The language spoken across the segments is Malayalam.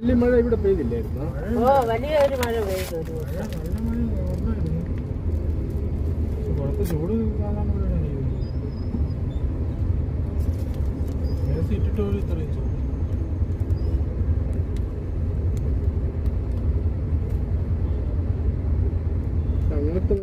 വലിയ മഴ ഇവിടെ പെയ്തില്ലായിരുന്നു. വലിയൊരു മഴ പെയ്തു. ചൂട് ഇട്ടിട്ട് ഇത്രയും ചൂട്. അങ്ങനത്തെ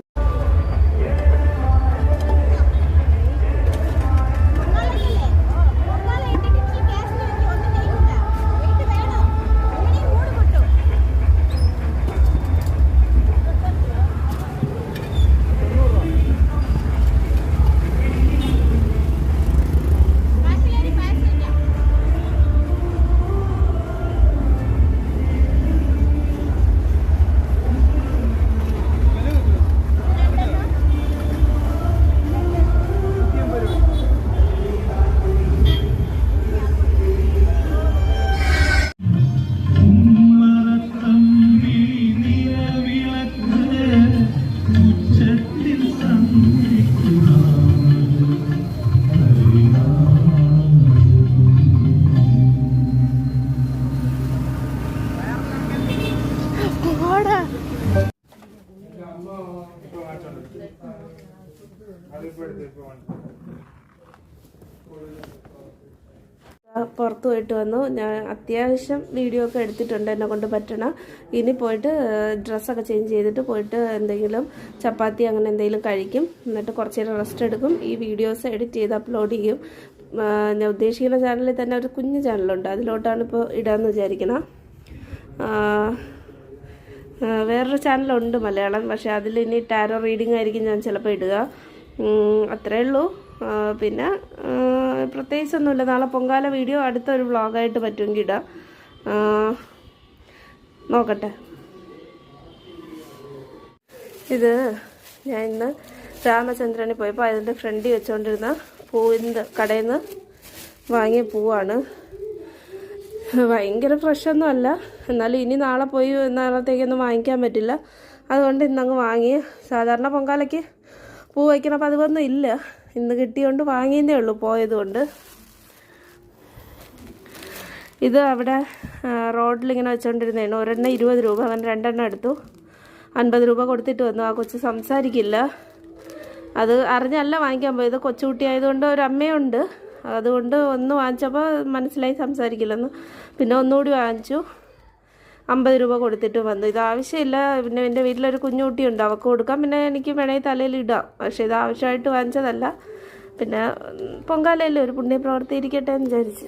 പുറത്ത് പോയിട്ട് വന്നു. ഞാൻ അത്യാവശ്യം വീഡിയോ ഒക്കെ എടുത്തിട്ടുണ്ട് എന്നെ കൊണ്ട് പറ്റണം. ഇനി പോയിട്ട് ഡ്രസ്സൊക്കെ ചേഞ്ച് ചെയ്തിട്ട് പോയിട്ട് എന്തെങ്കിലും ചപ്പാത്തി അങ്ങനെ എന്തെങ്കിലും കഴിക്കും. എന്നിട്ട് കുറച്ച് നേരം റെസ്റ്റ് എടുക്കും. ഈ വീഡിയോസ് എഡിറ്റ് ചെയ്ത് അപ്ലോഡ് ചെയ്യും. ഞാൻ ഉദ്ദേശിക്കുന്ന ചാനലിൽ തന്നെ ഒരു കുഞ്ഞു ചാനലുണ്ട്, അതിലോട്ടാണ് ഇപ്പോൾ ഇടാമെന്ന് വിചാരിക്കണം. വേറൊരു ചാനലുണ്ട് മലയാളം, പക്ഷേ അതിൽ ഇനി ടാരോ റീഡിംഗ് ആയിരിക്കും ഞാൻ ചിലപ്പോൾ ഇടുക. അത്രേ ഉള്ളൂ. പിന്നെ പ്രത്യേകിച്ചൊന്നുമില്ല. നാളെ പൊങ്കാല വീഡിയോ അടുത്തൊരു വ്ളോഗായിട്ട് പറ്റുമെങ്കിൽ ഇടാം. നോക്കട്ടെ. ഇത് ഞാൻ ഇന്ന് രാമചന്ദ്രനിൽ പോയപ്പോൾ അതിൻ്റെ ഫ്രണ്ടിൽ വെച്ചുകൊണ്ടിരുന്ന പൂവിൻ്റെ കടയിൽ നിന്ന് വാങ്ങിയ പൂവാണ്. ഭയങ്കര ഫ്രഷൊന്നും അല്ല, എന്നാലും ഇനി നാളെ പോയി നാളത്തേക്കൊന്നും വാങ്ങിക്കാൻ പറ്റില്ല. അതുകൊണ്ട് ഇന്നങ്ങ് വാങ്ങി. സാധാരണ പൊങ്കാലയ്ക്ക് പൂ വയ്ക്കണം, അപ്പോൾ അതൊന്നും ഇല്ല. ഇന്ന് കിട്ടിയോണ്ട് വാങ്ങിയതേ ഉള്ളൂ പോയതുകൊണ്ട്. ഇത് അവിടെ റോഡിലിങ്ങനെ വെച്ചുകൊണ്ടിരുന്നതാണ്. ഒരെണ്ണം 20 രൂപ, അങ്ങനെ 2 എണ്ണം എടുത്തു. 50 രൂപ കൊടുത്തിട്ട് വന്നു. ആ കൊച്ച് സംസാരിക്കില്ല. അത് അറിഞ്ഞല്ല വാങ്ങിക്കാൻ പോയത്. കൊച്ചുകുട്ടി ആയതുകൊണ്ട് ഒരു അമ്മയുണ്ട്, അതുകൊണ്ട് ഒന്ന് വാങ്ങിച്ചപ്പോൾ മനസ്സിലായി സംസാരിക്കില്ലെന്ന്. പിന്നെ ഒന്നുകൂടി വാങ്ങിച്ചു. 50 രൂപ കൊടുത്തിട്ട് വന്നു. ഇത് ആവശ്യമില്ല. പിന്നെ എൻ്റെ വീട്ടിലൊരു കുഞ്ഞുകുട്ടിയുണ്ട്, അവൾക്ക് കൊടുക്കാം. പിന്നെ എനിക്ക് വേണമെങ്കിൽ തലയിൽ ഇടാം. പക്ഷേ ഇത് ആവശ്യമായിട്ട് വാങ്ങിച്ചതല്ല. പിന്നെ പൊങ്കാലയല്ലേ, ഒരു പുണ്യപ്രവൃത്തി ഇരിക്കട്ടെ എന്ന് വിചാരിച്ചു.